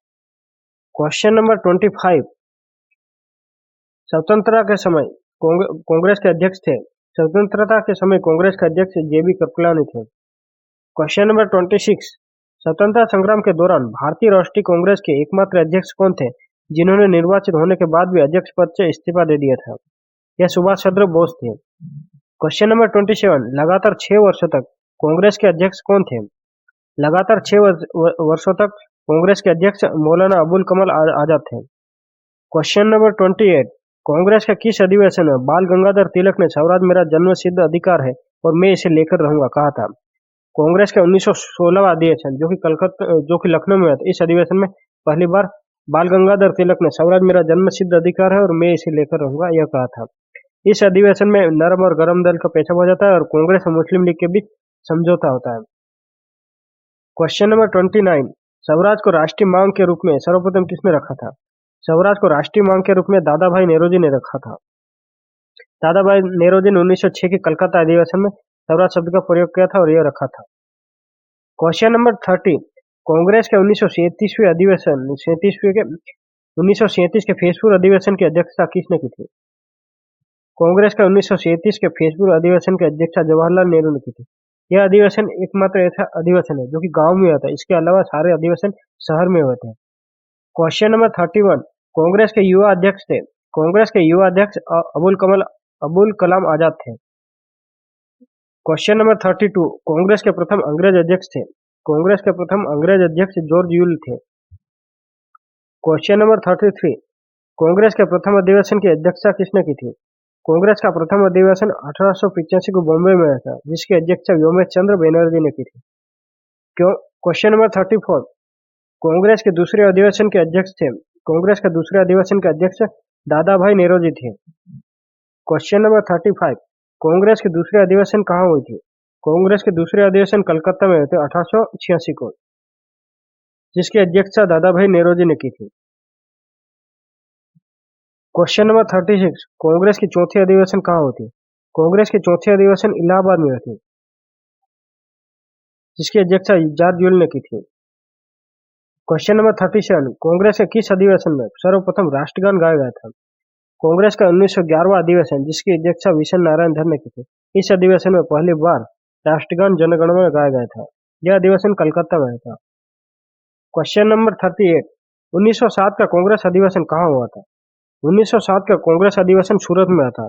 C: क्वेश्चन नंबर 25 स्वतंत्रता के समय कांग्रेस के अध्यक्ष थे। स्वतंत्रता के समय कांग्रेस के अध्यक्ष जेबी कृपलानी थे। क्वेश्चन नंबर 26 स्वतंत्रता संग्राम के दौरान भारतीय राष्ट्रीय कांग्रेस के एकमात्र अध्यक्ष कौन थे जिन्होंने निर्वाचित होने के बाद भी अध्यक्ष पद से इस्तीफा दे दिया था? यह सुभाष चंद्र बोस थे। क्वेश्चन नंबर 27 लगातार 6 वर्षों तक कांग्रेस के अध्यक्ष कौन थे? लगातार 6 वर्षों तक कांग्रेस के अध्यक्ष मौलाना अबुल कमाल आजाद थे। क्वेश्चन नंबर 28 कांग्रेस के किस अधिवेशन में बाल गंगाधर तिलक ने स्वराज मेरा जन्मसिद्ध अधिकार है और मैं इसे लेकर रहूंगा कहा था? कांग्रेस के 1916वां अधिवेशन जो कि लखनऊ में था, इस अधिवेशन में पहली बार बाल गंगाधर तिलक ने स्वराज मेरा जन्मसिद्ध अधिकार है और मैं इसे लेकर रहूंगा यह कहा था। इस अधिवेशन में नरम और गरम दल का पेशा हो जाता है और कांग्रेस और मुस्लिम लीग के बीच समझौता होता है। क्वेश्चन नंबर 29 स्वराज को राष्ट्रीय मांग के रूप में सर्वप्रथम किसने रखा था? स्वराज को राष्ट्रीय मांग के रूप में दादा भाई नेरोजी ने रखा था। दादा भाई नेरोजी ने 1906 के कलकत्ता अधिवेशन में स्वराज शब्द का प्रयोग किया था और यह रखा था। क्वेश्चन नंबर 30 कांग्रेस के 1937वें अधिवेशन 1937 के फेसपुर अधिवेशन की अध्यक्षता किसने की थी? कांग्रेस का 1937 के फेसपुर अधिवेशन की अध्यक्षता जवाहरलाल नेहरू ने की थी। यह अधिवेशन एकमात्र ऐसा अधिवेशन है जो कि गांव में होता है, इसके अलावा सारे अधिवेशन शहर में होते हैं। क्वेश्चन नंबर 31 कांग्रेस के युवा अध्यक्ष थे। कांग्रेस के युवा अध्यक्ष अबुल कमाल अबुल कलाम आजाद थे। क्वेश्चन नंबर 32, कांग्रेस के प्रथम अंग्रेज अध्यक्ष थे। कांग्रेस के प्रथम अंग्रेज अध्यक्ष जॉर्ज यूल थे। क्वेश्चन नंबर 33, कांग्रेस के प्रथम अधिवेशन की अध्यक्षता किसने की थी? कांग्रेस का प्रथम अधिवेशन 1885 को बॉम्बे में हुआ था, जिसकी अध्यक्षता व्योमेश चंद्र बनर्जी ने की थी। क्वेश्चन नंबर 34, कांग्रेस के दूसरे अधिवेशन के अध्यक्ष थे। कांग्रेस के दूसरे अधिवेशन के अध्यक्ष दादा भाई नौरोजी थे। क्वेश्चन नंबर 35, कांग्रेस के दूसरे अधिवेशन कहाँ हुई थी? कांग्रेस के दूसरे अधिवेशन कलकत्ता में हुए थे 1886 को, जिसकी अध्यक्षता दादा भाई नौरोजी ने की थी। क्वेश्चन नंबर 36, कांग्रेस की चौथी अधिवेशन कहाँ हुई थी? कांग्रेस की चौथी अधिवेशन इलाहाबाद में हुई थी, जिसकी अध्यक्षता जॉर्ज यूल ने की थी। क्वेश्चन नंबर 37, कांग्रेस के किस अधिवेशन में सर्वप्रथम राष्ट्रगान गाया गया था? कांग्रेस का 1911वां अधिवेशन, जिसकी अध्यक्षता विशन नारायण धर ने की थी। इस अधिवेशन में पहली बार राष्ट्रगान जनगण मन गाया गया था। यह अधिवेशन कलकत्ता में था। क्वेश्चन नंबर 38, 1907 का कांग्रेस अधिवेशन कहाँ हुआ था? 1907 का कांग्रेस अधिवेशन सूरत में था।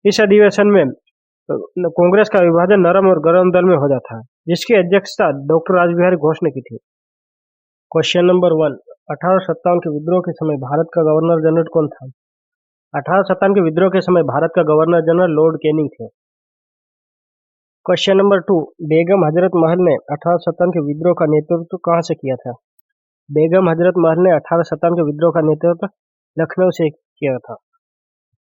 C: इस अधिवेशन में कांग्रेस का विभाजन नरम और गरम दल में हो जाता है, जिसकी अध्यक्षता डॉक्टर रासबिहारी घोष ने की थी। क्वेश्चन नंबर 1, 1857 के विद्रोह के समय भारत का गवर्नर जनरल कौन था? 1857 के विद्रोह के समय भारत का गवर्नर जनरल लॉर्ड कैनिंग थे। क्वेश्चन नंबर 2, बेगम हजरत महल ने 1857 के विद्रोह का नेतृत्व कहाँ से किया था? बेगम हजरत महल ने 1857 के विद्रोह का नेतृत्व लखनऊ से किया था।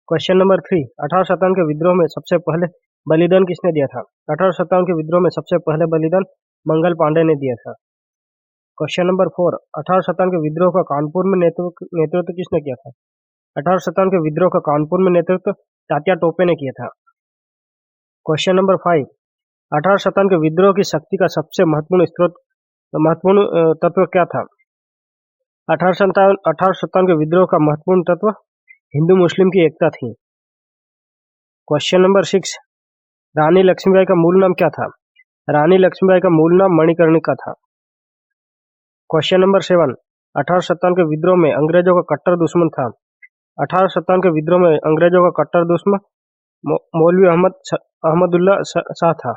C: क्वेश्चन नंबर 3, 1857 के विद्रोह में सबसे पहले बलिदान किसने दिया था? 1857 के विद्रोह में सबसे पहले बलिदान मंगल पांडे ने दिया था। क्वेश्चन नंबर 4, 1857 के विद्रोह का कानपुर में नेतृत्व किसने किया था? 1857 के विद्रोह का कानपुर में नेतृत्व तात्या टोपे ने किया था। क्वेश्चन नंबर 5, 1857 के विद्रोह की शक्ति का सबसे महत्वपूर्ण तत्व क्या था? 1857 के विद्रोह का महत्वपूर्ण तत्व हिंदू मुस्लिम की एकता थी। क्वेश्चन नंबर 6, रानी लक्ष्मीबाई का मूल नाम क्या था? रानी लक्ष्मीबाई का मूल नाम मणिकर्णिका था। क्वेश्चन नंबर 7, 1857 के विद्रोह में अंग्रेजों का कट्टर दुश्मन था। 1857 के विद्रोह में अंग्रेजों का कट्टर दुश्मन मौलवी अहमदुल्ला शाह था।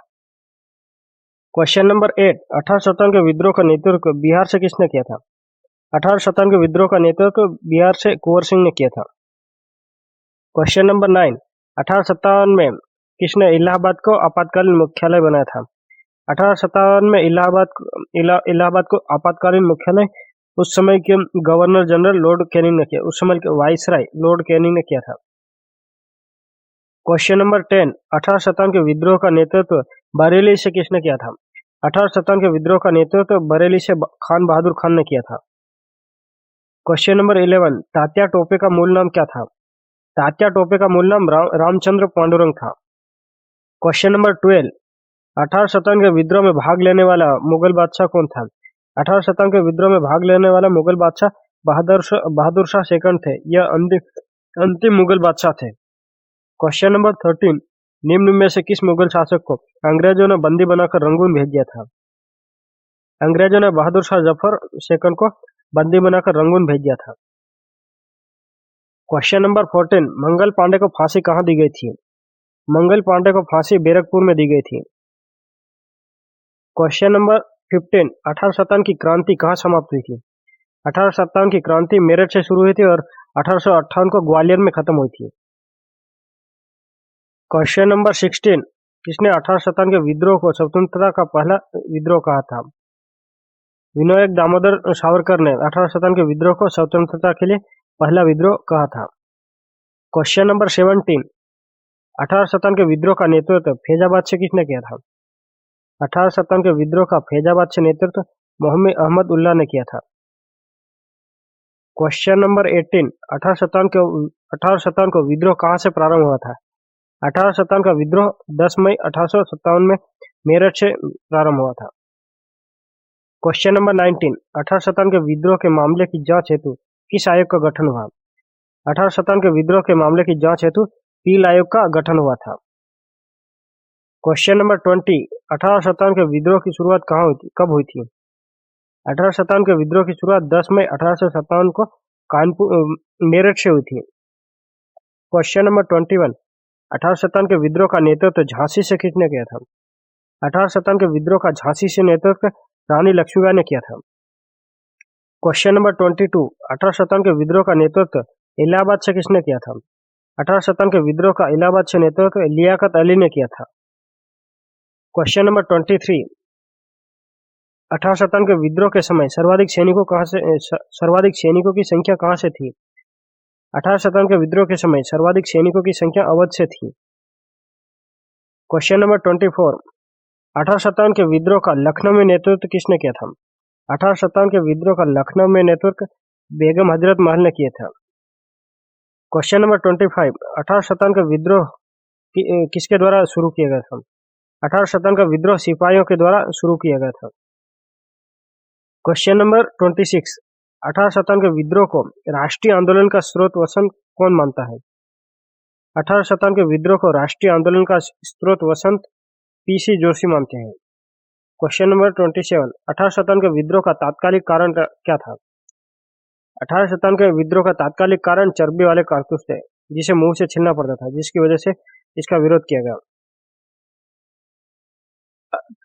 C: क्वेश्चन नंबर 8, 1857 के विद्रोह का नेतृत्व बिहार से किसने किया था? 1857 के विद्रोह का नेतृत्व बिहार से कुंवर सिंह ने किया था। क्वेश्चन नंबर 9, 1857 में किसने इलाहाबाद को आपातकालीन मुख्यालय बनाया था? 1857 में इलाहाबाद को आपातकालीन मुख्यालय उस समय के गवर्नर जनरल लॉर्ड कैनिंग ने किया, उस समय के वाइसराय लॉर्ड कैनिंग ने किया था। क्वेश्चन नंबर 10, 1857 के विद्रोह का नेतृत्व बरेली से किसने किया था? 1857 के विद्रोह का नेतृत्व बरेली से खान बहादुर खान ने किया था। क्वेश्चन नंबर 11, तात्या टोपे का मूल नाम क्या था? तात्या टोपे का मूल नाम रामचंद्र पांडुरंग था। क्वेश्चन नंबर 12, 1857 के विद्रोह में भाग लेने वाला मुगल बादशाह कौन था? 1857 के विद्रोह में भाग लेने वाला मुगल बादशाह बहादुर शाह सेकंड थे। यह अंतिम मुगल बादशाह थे। क्वेश्चन नंबर 13, निम्न में से किस मुगल शासक को अंग्रेजों ने बंदी बनाकर रंगून भेज दिया था? अंग्रेजों ने बहादुर शाह जफर सेकंड को बंदी बनाकर रंगून भेज दिया था। क्वेश्चन नंबर 14, मंगल पांडे को फांसी कहाँ दी गई थी? मंगल पांडे को फांसी बैरकपुर में दी गई थी। क्वेश्चन नंबर 15, 1857 की क्रांति कहाँ समाप्त हुई थी? 1857 की क्रांति मेरठ से शुरू हुई थी और 1858 को ग्वालियर में खत्म हुई थी। क्वेश्चन नंबर 16, किसने 1857 के विद्रोह को स्वतंत्रता का पहला विद्रोह कहा था? विनायक दामोदर सावरकर ने 1857 के विद्रोह को स्वतंत्रता के लिए पहला विद्रोह कहा था। क्वेश्चन नंबर 17, 1857 के विद्रोह का नेतृत्व फैजाबाद से किसने किया था? 1857 के विद्रोह का फैजाबाद से नेतृत्व मोहम्मद अहमद उल्लाह ने किया था। क्वेश्चन नंबर 18, 1857 को विद्रोह कहाँ से प्रारंभ हुआ था? 1857 का विद्रोह 10 मई 1857 में मेरठ से प्रारंभ हुआ था। क्वेश्चन नंबर 19, 1857 के विद्रोह के मामले की जांच हेतु किस आयोग का गठन हुआ? 1857 के विद्रोह के मामले की जांच हेतु पील आयोग का गठन हुआ था। क्वेश्चन नंबर 20, 1857 के विद्रोह की शुरुआत कब हुई थी? 1857 के विद्रोह की शुरुआत 10 मई 1857 को मेरठ से हुई थी। क्वेश्चन नंबर 21,
A: 1857 के विद्रोह का नेतृत्व झांसी से किसने किया था? 1857 के विद्रोह का झांसी से नेतृत्व रानी लक्ष्मीबाई ने किया था। क्वेश्चन नंबर 22, 1857 के विद्रोह का नेतृत्व इलाहाबाद से किसने किया था? 1857 के विद्रोह का इलाहाबाद से नेतृत्व लियाकत अली ने किया था। क्वेश्चन नंबर 23, 1857 के विद्रोह के समय सर्वाधिक सैनिकों की संख्या कहां से थी? 1857 के विद्रोह के समय सर्वाधिक सैनिकों की संख्या अवध से थी। क्वेश्चन नंबर 24, 1857 के विद्रोह का लखनऊ में नेतृत्व किसने किया था? 1857 के विद्रोह का लखनऊ में नेतृत्व बेगम हजरत महल ने किया था। क्वेश्चन नंबर 25, 1857 का विद्रोह किसके द्वारा शुरू किया गया था? 1857 का विद्रोह सिपाहियों के द्वारा शुरू किया गया था। क्वेश्चन नंबर 26, 1857 के विद्रोह को राष्ट्रीय आंदोलन का स्रोत वसंत कौन मानता है? 1857 के विद्रोह को राष्ट्रीय आंदोलन का स्रोत वसंत पीसी जोशी मानते हैं। क्वेश्चन नंबर 27, 1857 के विद्रोह का तात्कालिक कारण क्या था? 1857 के विद्रोह का तात्कालिक कारण चर्बी वाले कारतूस थे जिसे मुंह से छीलना पड़ता था, जिसकी वजह से इसका विरोध किया गया।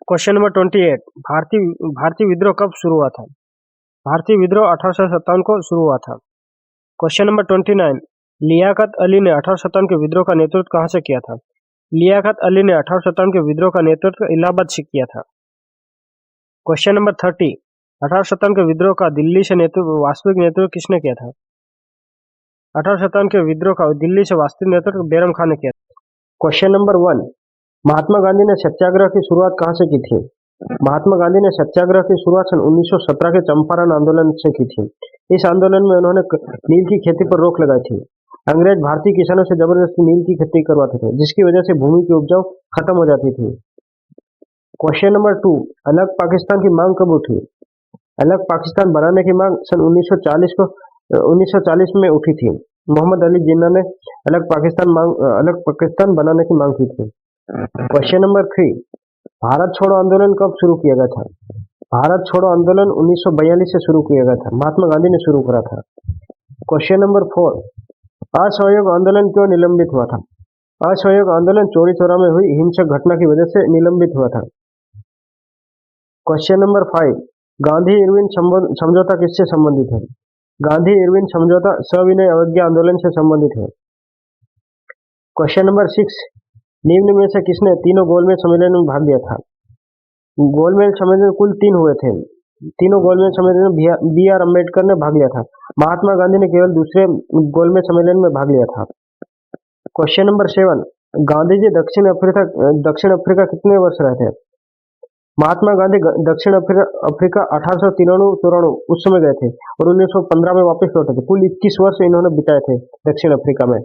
A: क्वेश्चन नंबर 28, भारतीय विद्रोह कब शुरू हुआ था? भारतीय विद्रोह 1857 को शुरू हुआ था। क्वेश्चन नंबर 29, लियाकत अली ने 1857 के विद्रोह का नेतृत्व कहां से किया था? लियाकत अली ने 1857 के विद्रोह का नेतृत्व इलाहाबाद से किया था। क्वेश्चन नंबर 30, 1857 के विद्रोह का दिल्ली से वास्तविक नेतृत्व किसने किया था? 1857 के विद्रोह का दिल्ली से वास्तविक नेतृत्व बैरम खान ने किया था। क्वेश्चन नंबर 1, महात्मा गांधी ने सत्याग्रह की शुरुआत कहां से की थी? महात्मा गांधी ने सत्याग्रह की शुरुआत सन 1917 के चंपारण आंदोलन से की थी। इस आंदोलन में उन्होंने नील की खेती पर रोक लगाई थी। अंग्रेज भारतीय किसानों से जबरदस्ती नील की खेती करवाते थे, जिसकी वजह से भूमि की उपजाऊ खत्म हो जाती थी। क्वेश्चन नंबर 2, अलग पाकिस्तान की मांग कब उठी? अलग पाकिस्तान बनाने की मांग सन 1940 में उठी थी। मोहम्मद अली जिन्ना ने अलग पाकिस्तान बनाने की मांग की थी। क्वेश्चन नंबर 3, भारत छोड़ो आंदोलन कब शुरू किया गया था? भारत छोड़ो आंदोलन 1942 से शुरू किया गया था। महात्मा गांधी ने शुरू करा था। क्वेश्चन नंबर 4, असहयोग आंदोलन क्यों निलंबित हुआ था? असहयोग आंदोलन चौरी चौरा में हुई हिंसक घटना की वजह से निलंबित हुआ था। क्वेश्चन नंबर 5, गांधी इरविन समझौता किससे संबंधित है? गांधी इरविन समझौता सविनय अवज्ञा आंदोलन से संबंधित है। क्वेश्चन नंबर 6, निम्न में से किसने तीनों गोलमेज सम्मेलन में भाग लिया था? गोलमेज सम्मेलन कुल 3 हुए थे। तीनों गोलमेज सम्मेलन में बी.आर. अम्बेडकर ने भाग लिया था। महात्मा गांधी ने केवल दूसरे गोलमेज सम्मेलन में भाग लिया था। क्वेश्चन नंबर 7, गांधी जी दक्षिण अफ्रीका कितने वर्ष रहे थे? महात्मा गांधी दक्षिण अफ्रीका 1893 उस समय गए थे और 1915 में वापस लौटे थे। कुल 21 वर्ष इन्होंने बिताए थे दक्षिण अफ्रीका में।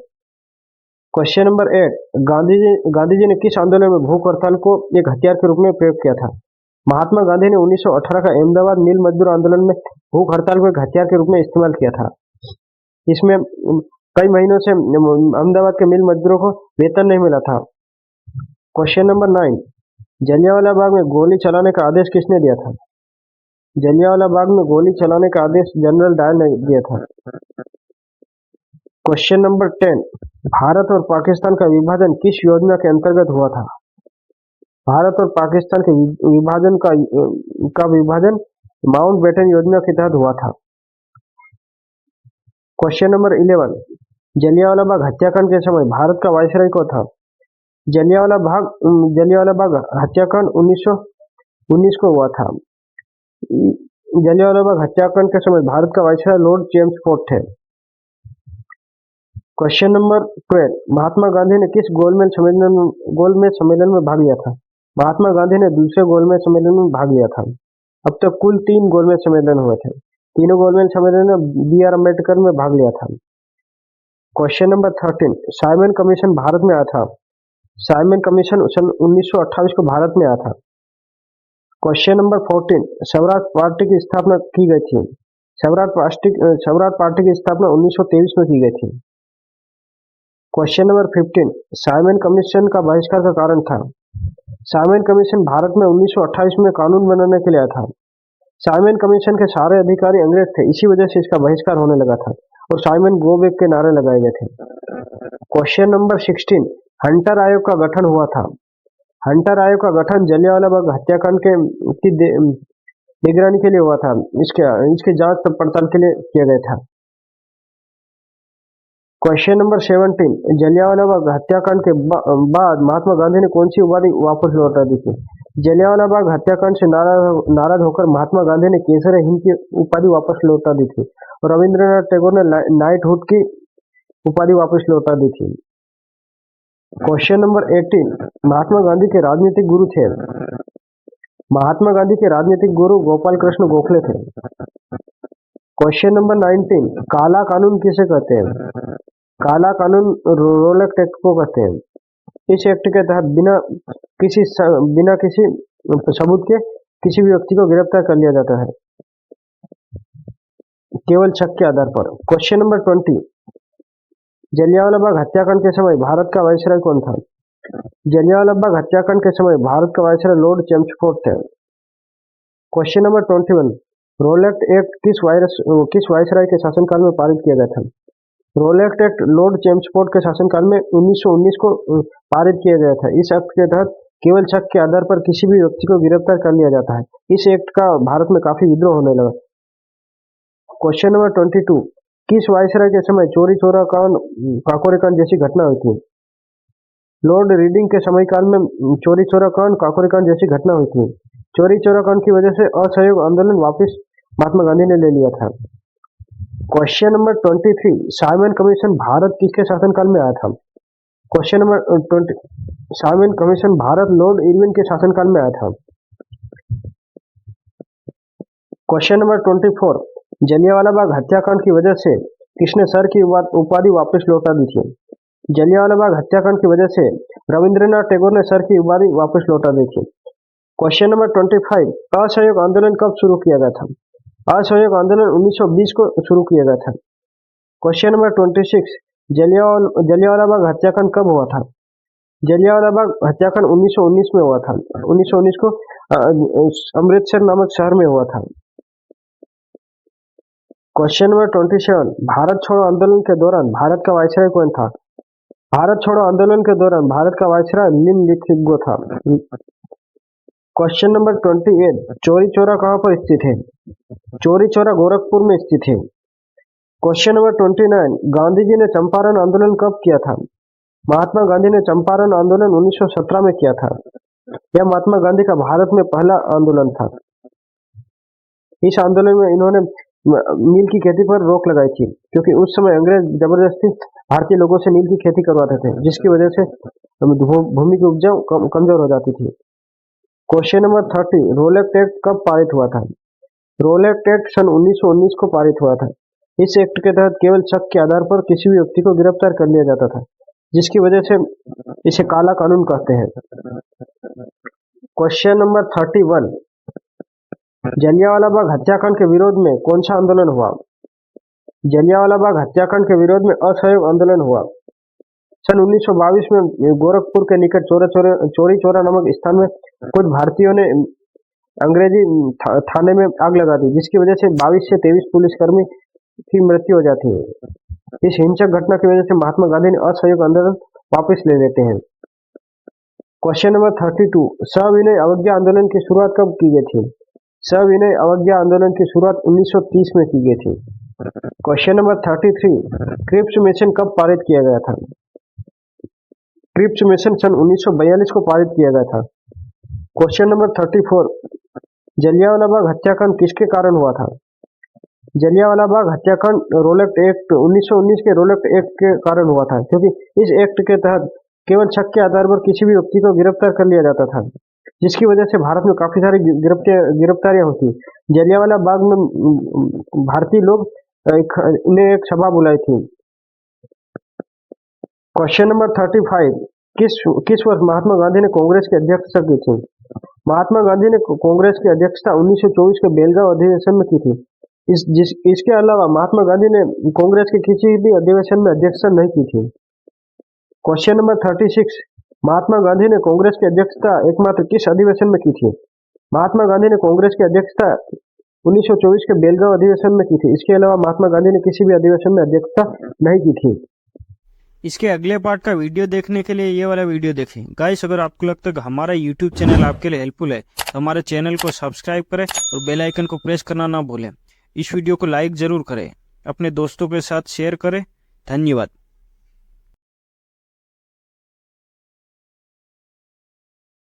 A: क्वेश्चन नंबर 8, गांधी जी ने किस आंदोलन में भूख हड़ताल को एक हथियार के रूप में प्रयोग किया था? महात्मा गांधी ने 1918 का अहमदाबाद मिल मजदूर आंदोलन में भूख हड़ताल को एक हथियार के रूप में इस्तेमाल किया था। इसमें कई महीनों से अहमदाबाद के मिल मजदूरों को वेतन नहीं मिला था। क्वेश्चन नंबर 9, जलियांवाला बाग में गोली चलाने का आदेश किसने दिया था? जलियांवाला बाग में गोली चलाने का आदेश जनरल डायर ने दिया था। क्वेश्चन नंबर 10, भारत और पाकिस्तान का विभाजन किस योजना के अंतर्गत हुआ था? भारत और पाकिस्तान के विभाजन का विभाजन माउंटबेटन योजना के तहत हुआ था। क्वेश्चन नंबर 11, जलियांवाला बाग हत्याकांड के समय भारत का वायसराय कौन था? जलियांवाला बाग हत्याकांड 1919 को हुआ था। जलियांवाला बाग हत्याकांड के समय भारत का वायसराय लॉर्ड चेम्सफोर्ड थे। क्वेश्चन नंबर 12, महात्मा गांधी ने किस गोलमेज सम्मेलन में भाग लिया था? महात्मा गांधी ने दूसरे गोलमेज सम्मेलन में भाग लिया था। अब तक कुल 3 गोलमेज सम्मेलन हुए थे। तीनों गोलमेज सम्मेलन में बी.आर. अम्बेडकर में भाग लिया था। Question number 13, Simon commission Bharat में आया था। साइमन कमीशन सन 1928 को भारत में आया था। क्वेश्चन नंबर 14, स्वराज पार्टी की स्थापना की गई थी। स्वराज पार्टी की स्थापना 1923 में की गई थी। क्वेश्चन नंबर 15, साइमन कमीशन का बहिष्कार का कारण था। साइमन कमीशन भारत में 1928 में कानून बनाने के लिए आया था। साइमन कमीशन के सारे अधिकारी अंग्रेज थे, इसी वजह से इसका बहिष्कार होने लगा था और साइमन गो बैक के नारे लगाए गए थे। क्वेश्चन नंबर 16,
C: हंटर आयोग का गठन हुआ था। हंटर आयोग का गठन जलियांवाला बाग हत्याकांड की निगरानी के लिए हुआ था। इसके जांच पड़ताल के लिए किया गया था। क्वेश्चन नंबर 17, जलियांवाला बाग हत्याकांड के बाद महात्मा गांधी ने कौन सी उपाधि वापस लौटा दी थी? जलियांवाला बाग हत्याकांड से नाराज होकर महात्मा गांधी ने केसर हिंद की उपाधि वापस लौटा दी थी और रविंद्रनाथ टैगोर ने नाइटहुड की उपाधि वापस लौटा दी थी। क्वेश्चन नंबर 18, महात्मा गांधी के राजनीतिक गुरु थे। महात्मा गांधी के राजनीतिक गुरु गोपाल कृष्ण गोखले थे। क्वेश्चन नंबर 19, काला कानून किसे कहते हैं? काला कानून रोलेक्ट एक्ट को कहते हैं। इस एक्ट के तहत बिना किसी सबूत के किसी भी व्यक्ति को गिरफ्तार कर लिया जाता है, केवल शक के आधार पर। क्वेश्चन नंबर 20, जलियांवाला बाग हत्याकांड के समय भारत का वायसराय कौन था? जलियांवाला बाग हत्याकांड के समय भारत का वायसराय लॉर्ड चेम्सफोर्ड थे। क्वेश्चन नंबर 21, रोलेक्ट एक्ट किस वायसराय के शासनकाल में पारित किया गया था? रोलेक्ट एक्ट लॉर्ड चेम्सफोर्ड के शासनकाल में 1919 को पारित किया गया था। इस एक्ट के तहत केवल शक के आधार पर किसी भी व्यक्ति को गिरफ्तार कर लिया जाता है। इस एक्ट का भारत में काफी विद्रोह होने लगा। क्वेश्चन नंबर 22, किस वायसराय के समय चोरी चोरा कांड, काकोरी कांड जैसी घटना हुई थी? लॉर्ड रीडिंग के समय काल में चोरी चोरा कांड, काकोरी कांड जैसी घटना हुई थी। चोरी चोरा कांड की वजह से असहयोग आंदोलन वापस महात्मा गांधी ने ले लिया था। Question number 23, Simon commission Bharat किसके शासनकाल में आया था? Question number 20, Simon commission Bharat Lord Irwin के शासनकाल में आया था। क्वेश्चन नंबर 24, जलियांवाला बाग हत्याकांड की वजह से किसने सर की उपाधि वापस लौटा दी थी? जलियांवाला बाग हत्याकांड की वजह से रविंद्रनाथ टैगोर ने सर की उपाधि वापस लौटा दी थी। क्वेश्चन नंबर 25, असहयोग आंदोलन कब शुरू किया गया था? असहयोग आंदोलन 1920 को शुरू किया गया था। क्वेश्चन नंबर 26, जलियांवाला बाग हत्याकांड कब हुआ था? जलियांवाला बाग हत्याकांड 1919 में हुआ था। 1919 को अमृतसर नामक शहर में हुआ था। क्वेश्चन नंबर 27, भारत छोड़ो आंदोलन के दौरान भारत का वायसराय कौन था? भारत छोड़ो आंदोलन के दौरान भारत का वायसराय लिन लिथिगो था। क्वेश्चन नंबर 28, चोरी चोरा कहाँ पर स्थित है? चोरी चोरा गोरखपुर में स्थित है। क्वेश्चन नंबर 29, गांधी जी ने चंपारण आंदोलन कब किया था? महात्मा गांधी ने चंपारण आंदोलन 1917 में किया था। यह महात्मा गांधी का भारत में पहला आंदोलन था। इस आंदोलन में इन्होंने नील की खेती पर रोक लगाई थी, क्योंकि उस समय अंग्रेज जबरदस्ती भारतीय लोगों से नील की खेती करवाते थे, जिसकी वजह से भूमि की उपजाऊ कमजोर हो जाती थी। क्वेश्चन नंबर 30, रोलेक्ट एक्ट कब पारित हुआ था? रोलेक्ट एक्ट सन 1919 को पारित हुआ था। इस एक्ट के तहत केवल शक के आधार पर किसी भी व्यक्ति को गिरफ्तार कर लिया जाता था, जिसकी वजह से इसे काला कानून कहते हैं। क्वेश्चन नंबर 31, जलियांवाला बाग हत्याकांड के विरोध में कौन सा आंदोलन हुआ? जलियांवाला बाग हत्याकांड के विरोध में असहयोग आंदोलन हुआ। सन 1922 में गोरखपुर के निकट चोरी चोरा नामक स्थान में कुछ भारतीयों ने अंग्रेजी थाने में आग लगा दी, जिसकी वजह से 22 से 23 पुलिसकर्मी की मृत्यु हो जाती है। इस हिंसक घटना की वजह से महात्मा गांधी ने असहयोग आंदोलन वापस ले लेते हैं। क्वेश्चन नंबर 32, सविनय अवज्ञा आंदोलन की शुरुआत कब की गई थी? सविनय अवज्ञा आंदोलन की शुरुआत 1930 में की गई थी। क्वेश्चन नंबर 33, क्रिप्स मिशन कब पारित किया गया था? क्रिप्स मिशन सन 1942 को पारित किया गया था। क्वेश्चन नंबर 34, जलियांवाला बाग हत्याकांड किसके कारण हुआ था? जलियांवाला बाग हत्याकांड रोलेक्ट एक्ट 1919 के रोलेक्ट एक्ट के कारण हुआ था, क्योंकि इस एक्ट के तहत केवल शक के आधार पर किसी भी व्यक्ति को गिरफ्तार कर लिया जाता था, जिसकी वजह से भारत में काफी सारी गिरफ्तारियां होती। जलियांवाला बाग में भारतीय लोग ने एक सभा बुलाई थी। क्वेश्चन नंबर 35, किस वर्ष महात्मा गांधी ने कांग्रेस की अध्यक्षता की थी? महात्मा गांधी ने कांग्रेस की अध्यक्षता 1924 के बेलगांव अधिवेशन में की थी। इसके अलावा महात्मा गांधी ने कांग्रेस के किसी भी अधिवेशन में अध्यक्षता नहीं की थी। क्वेश्चन नंबर 36, महात्मा गांधी ने कांग्रेस की अध्यक्षता एकमात्र किस अधिवेशन में की थी? महात्मा गांधी ने कांग्रेस की अध्यक्षता 1924 के बेलगांव अधिवेशन में की थी। इसके अलावा महात्मा गांधी ने किसी भी अधिवेशन में अध्यक्षता नहीं की थी।
B: इसके अगले पार्ट का वीडियो देखने के लिए ये वाला वीडियो देखें। गाइस, अगर आपको लगता है कि हमारा यूट्यूब चैनल आपके लिए हेल्पफुल है तो हमारे चैनल को सब्सक्राइब करें और बेल आइकन को प्रेस करना ना भूलें। इस वीडियो को लाइक जरूर करें, अपने दोस्तों के साथ शेयर करें। धन्यवाद।